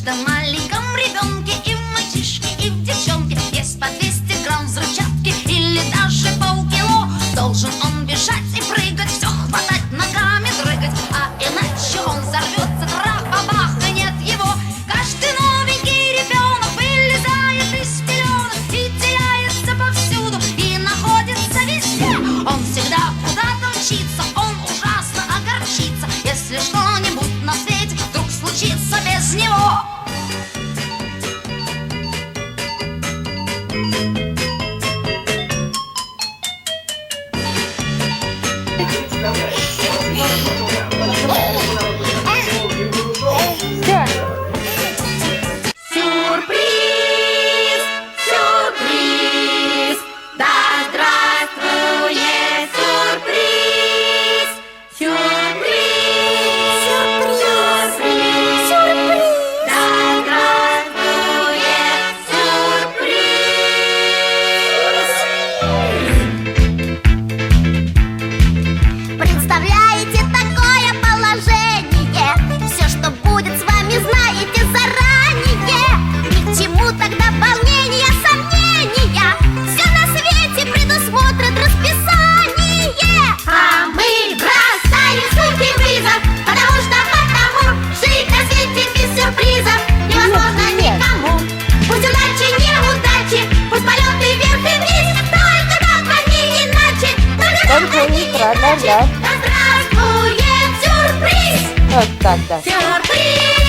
каждом маленьком ребенке, и в мальчишке, и в девчонке есть по 200 грамм взрывчатки или даже полкило. Должен он бежать и прыгать, все хватать, ногами дрыгать, а иначе он взорвется, трах-бабах, и нет его. Каждый новенький ребенок вылезает из пеленок и теряется повсюду, и находится везде. Он всегда куда-то мчится, он ужасно огорчится, если что-нибудь на свете вдруг случится без него. Сюрприз, сюрприз, да здравствует сюрприз, сюрприз, сюрприз, сюрприз, да здравствует сюрприз. Представляете такое положение? Все, что будет с вами, знаете заранее. Ни к чему тогда волнения, сомнения. Все на свете предусмотрит расписание. А мы бросаем супер вызов, потому жить на свете без сюрпризов невозможно никому. Пусть удачи, неудачи, пусть полеты вверх и вниз, только так, а не иначе. Только не тра-ля-ля. да здравствует сюрприз! Вот так, да. Сюрприз!